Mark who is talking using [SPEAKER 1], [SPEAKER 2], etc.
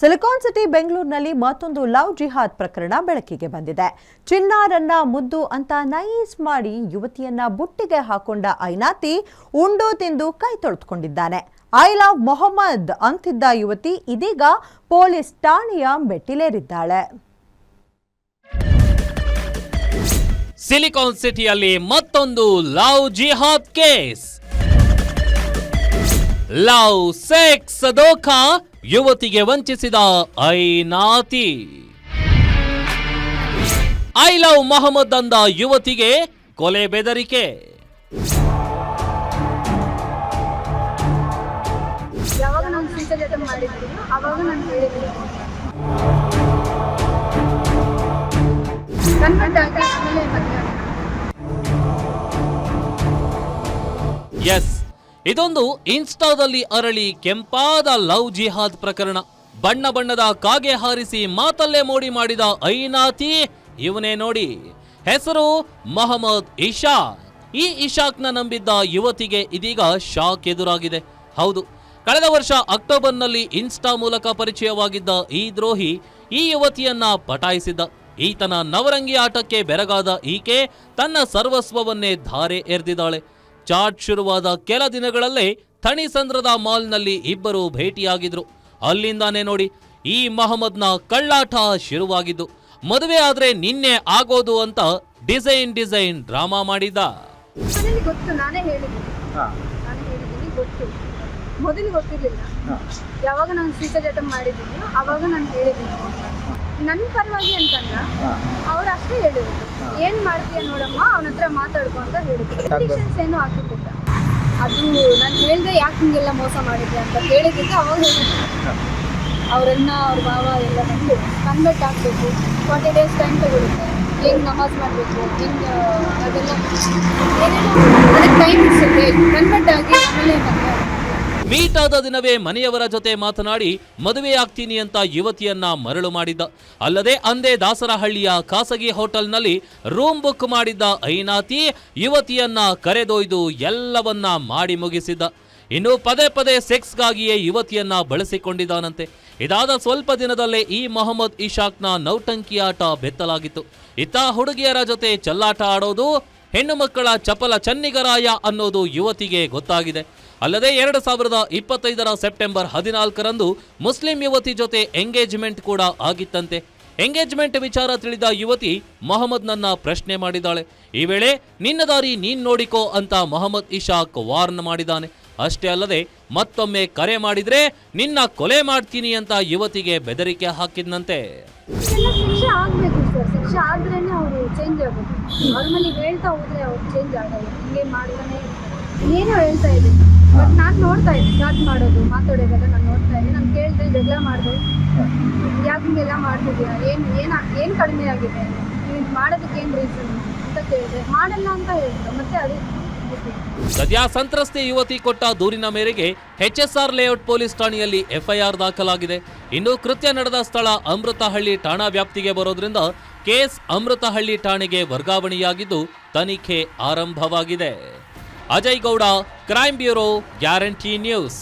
[SPEAKER 1] Silicon city ಬೆಂಗಳೂರಿನಲ್ಲಿ ಮತ್ತೊಂದು love ಜಿಹಾದ್ ಪ್ರಕರಣ ಬೆಳಕಿಗೆ ಬಂದಿದೆ. ಚಿನ್ನಾರನ್ನ ಮುದ್ದು ಅಂತ ನೈಸ್ ಮಾಡಿ ಯುವತಿಯನ್ನ ಬುಟ್ಟಿಗೆ ಹಾಕೊಂಡ ಐನಾತಿ ಉಂಡು ತಿಂದು ಕೈ ತೊಳೆದುಕೊಂಡಿದ್ದಾನೆ. ಐ ಲವ್ ಮೊಹಮ್ಮದ್ ಅಂತಿದ್ದ ಯುವತಿ ಇದೀಗ ಪೊಲೀಸ್ ಠಾಣೆಯ ಮೆಟ್ಟಿಲೇರಿದ್ದಾಳೆ.
[SPEAKER 2] ಸಿಲಿಕಾನ್ ಸಿಟಿಯಲ್ಲಿ ಮತ್ತೊಂದು ಲವ್ ಜಿಹಾದ್ ಕೇಸ್. ಲವ್ ಸೆಕ್ಸ್ ಧೋಖಾ, ಯುವತಿಗೆ ವಂಚಿಸಿದ ಐನಾತಿ. ಐ ಲವ್ ಮೊಹಮ್ಮದ್ ಅಂದ ಯುವತಿಗೆ ಕೊಲೆ ಬೆದರಿಕೆ.
[SPEAKER 3] ಯಾವಾಗ ನಾನು ಜೊತೆ ಮಾಡಿದ್ದೀನಿ ಅವಾಗ ನಾನು ಹೇಳಿದ್ದೀನಿ
[SPEAKER 2] ಎಸ್, ಇದೊಂದು ಇನ್ಸ್ಟಾದಲ್ಲಿ ಅರಳಿ ಕೆಂಪಾದ ಲವ್ ಜಿಹಾದ್ ಪ್ರಕರಣ. ಬಣ್ಣ ಬಣ್ಣದ ಕಾಗೆ ಹಾರಿಸಿ ಮಾತಲ್ಲೇ ಮೋಡಿ ಮಾಡಿದ ಐನಾತಿ ಇವನೇ ನೋಡಿ. ಹೆಸರು ಮೊಹಮ್ಮದ್ ಇಶಾಕ್. ಈ ಇಶಾಕ್ನ ನಂಬಿದ್ದ ಯುವತಿಗೆ ಇದೀಗ ಶಾಕ್ ಎದುರಾಗಿದೆ. ಹೌದು, ಕಳೆದ ವರ್ಷ ಅಕ್ಟೋಬರ್ನಲ್ಲಿ ಇನ್ಸ್ಟಾ ಮೂಲಕ ಪರಿಚಯವಾಗಿದ್ದ ಈ ದ್ರೋಹಿ ಈ ಯುವತಿಯನ್ನ ಪಟಾಯಿಸಿದ್ದ. ಈತನ ನವರಂಗಿ ಆಟಕ್ಕೆ ಬೆರಗಾದ ಈಕೆ ತನ್ನ ಸರ್ವಸ್ವವನ್ನೇ ಧಾರೆ ಎರೆದಿದ್ದಾಳೆ. ಚಾಟ್ ಶುರುವಾದ ಕೆಲ ದಿನಗಳಲ್ಲೇ ಥಣಿಸಂದ್ರದ ಮಾಲ್ನಲ್ಲಿ ಇಬ್ಬರು ಭೇಟಿಯಾಗಿದ್ರು. ಅಲ್ಲಿಂದಾನೇ ನೋಡಿ ಈ ಮೊಹಮ್ಮದ್ನ ಕಳ್ಳಾಟ ಶುರುವಾಗಿದ್ದು. ಮದುವೆ ಆದ್ರೆ ನಿನ್ನೆ ಆಗೋದು ಅಂತ ಡಿಸೈನ್ ಡ್ರಾಮಾ ಮಾಡಿದ್ದ.
[SPEAKER 3] ಮೊದಲು ಗೊತ್ತಿರಲಿಲ್ಲ. ಯಾವಾಗ ನಾನು ಜೊತೆ ಮಾಡಿದ್ದೀನಿ ಅವಾಗ ನಾನು ಹೇಳಿದ್ದೀನಿ. ನನ್ನ ಪರವಾಗಿ ಅಂತಂದ ಅವ್ರು ಅಷ್ಟೇ ಹೇಳಿದ್ರು, ಏನ್ ಮಾಡ್ತೀಯ ನೋಡಮ್ಮ, ಅವನ ಹತ್ರ ಮಾತಾಡ್ಕೊ ಅಂತ ಹೇಳಿದ್ರು. ಕಂಡೀಷನ್ಸ್ ಏನು ಹಾಕಿದ್ದಿಲ್ಲ. ಅದು ನಾನು ಹೇಳಿದೆ ಯಾಕೆ ಹಿಂಗೆಲ್ಲ ಮೋಸ ಮಾಡಿದ್ದೆ ಅಂತ ಕೇಳಿದ್ದಕ್ಕೆ ಅವಾಗ ಹೇಳಿದ್ರು. ಅವರನ್ನ ಅವ್ರ ಭಾವ ಎಲ್ಲ ಬಂದು ಕನ್ವರ್ಟ್ ಆಗಬೇಕು, 40 days ಟೈಮ್ ತಗೊಳುತ್ತೆ, ಹೆಂಗೆ ನಮಾಜ್ ಮಾಡಬೇಕು, ಹೆಂಗೆ ಅದೆಲ್ಲ ಏನೇನೋ ಅದಕ್ಕೆ ಟೈಮ್ ಇರ್ತದೆ. ಕನ್ವರ್ಟ್ ಆಗಿ ಆಮೇಲೆ
[SPEAKER 2] ಮೀಟ್ ಆದ ದಿನವೇ ಮನೆಯವರ ಜೊತೆ ಮಾತನಾಡಿ ಮದುವೆ ಆಗ್ತೀನಿ ಅಂತ ಯುವತಿಯನ್ನ ಮರಳು ಮಾಡಿದ್ದ. ಅಲ್ಲದೆ ಅಂದೇ ದಾಸರಹಳ್ಳಿಯ ಖಾಸಗಿ ಹೋಟೆಲ್ನಲ್ಲಿ ರೂಮ್ ಬುಕ್ ಮಾಡಿದ್ದ ಐನಾತಿ ಯುವತಿಯನ್ನ ಕರೆದೊಯ್ದು ಎಲ್ಲವನ್ನ ಮಾಡಿ ಮುಗಿಸಿದ್ದ. ಇನ್ನು ಪದೇ ಪದೇ ಸೆಕ್ಸ್ಗಾಗಿಯೇ ಯುವತಿಯನ್ನ ಬಳಸಿಕೊಂಡಿದ್ದಾನಂತೆ. ಇದಾದ ಸ್ವಲ್ಪ ದಿನದಲ್ಲೇ ಈ ಮೊಹಮ್ಮದ್ ಇಶಾಕ್ನ ನೌಟಂಕಿ ಆಟ ಬೆತ್ತಲಾಗಿತ್ತು. ಇತ್ತ ಹುಡುಗಿಯರ ಜೊತೆ ಚೆಲ್ಲಾಟ ಆಡೋದು, ಹೆಣ್ಣು ಮಕ್ಕಳ ಚಪಲ ಚನ್ನಿಗರಾಯ ಅನ್ನೋದು ಯುವತಿಗೆ ಗೊತ್ತಾಗಿದೆ. ಅಲ್ಲದೆ 2025 ಸೆಪ್ಟೆಂಬರ್ 14ರಂದು ಮುಸ್ಲಿಂ ಯುವತಿ ಜೊತೆ ಎಂಗೇಜ್ಮೆಂಟ್ ಕೂಡ ಆಗಿತ್ತಂತೆ. ಎಂಗೇಜ್ಮೆಂಟ್ ವಿಚಾರ ತಿಳಿದ ಯುವತಿ ಮೊಹಮ್ಮದ್ನನ್ನ ಪ್ರಶ್ನೆ ಮಾಡಿದ್ದಾಳೆ. ಈ ವೇಳೆ ನಿನ್ನ ದಾರಿ ನೀನ್ ನೋಡಿಕೋ ಅಂತ ಮೊಹಮ್ಮದ್ ಇಶಾಕ್ ವಾರ್ನ್ ಮಾಡಿದ್ದಾನೆ. ಅಷ್ಟೇ ಅಲ್ಲದೆ ಮತ್ತೊಮ್ಮೆ ಕರೆ ಮಾಡಿದ್ರೆ ನಿನ್ನ ಕೊಲೆ ಮಾಡ್ತೀನಿ ಅಂತ ಯುವತಿಗೆ ಬೆದರಿಕೆ ಹಾಕಿದ್ನಂತೆ.
[SPEAKER 3] ಶಿಕ್ಷೆ ಆಗ್ಬೇಕು ಸರ್, ಶಿಕ್ಷೆ ಆದ್ರೇನೆ ಅವರು ಚೇಂಜ್ ಆಗೋದು. ನಾರ್ಮಲಿ ಹೇಳ್ತಾ ಹೋದ್ರೆ ಅವ್ರು ಚೇಂಜ್ ಆಗಲ್ಲ. ಹಿಂಗೆ ಮಾಡ್ತಾನೆ ಏನೋ ಹೇಳ್ತಾ ಇದ್ದೀನಿ. ಬಟ್ ನಾನು ನೋಡ್ತಾ ಇದ್ದೆ ಚಾಟ್ ಮಾಡೋದು, ಮಾತಾಡೋದೆಲ್ಲ ನಾನು ನೋಡ್ತಾ ಇದ್ದೆ. ನಾನು ಕೇಳಿದೆ, ಜಗಳ ಮಾಡಿದೆ, ಯಾಕೆ ಹಿಂಗೆಲ್ಲ ಮಾಡ್ತಿದ್ದೀರಾ, ಏನು ಕಡಿಮೆ ಆಗಿದೆ, ನೀವು ಮಾಡೋದಕ್ಕೆ ಏನು ರೀಸನ್ ಅಂತ ಕೇಳಿದೆ. ಮಾಡಲ್ಲ ಅಂತ ಹೇಳಿದ್ರು. ಮತ್ತೆ ಅದು
[SPEAKER 2] ಸದ್ಯ ಸಂತ್ರಸ್ತೆ ಯುವತಿ ಕೊಟ್ಟ ದೂರಿನ ಮೇರೆಗೆ HSR ಲೇಔಟ್ ಪೊಲೀಸ್ ಠಾಣೆಯಲ್ಲಿ FIR ದಾಖಲಾಗಿದೆ. ಇನ್ನು ಕೃತ್ಯ ನಡೆದ ಸ್ಥಳ ಅಮೃತಹಳ್ಳಿ ಠಾಣಾ ವ್ಯಾಪ್ತಿಗೆ ಬರೋದ್ರಿಂದ ಕೇಸ್ ಅಮೃತಹಳ್ಳಿ ಠಾಣೆಗೆ ವರ್ಗಾವಣೆಯಾಗಿದ್ದು ತನಿಖೆ ಆರಂಭವಾಗಿದೆ. Ajay Gowda, crime bureau, guarantee news.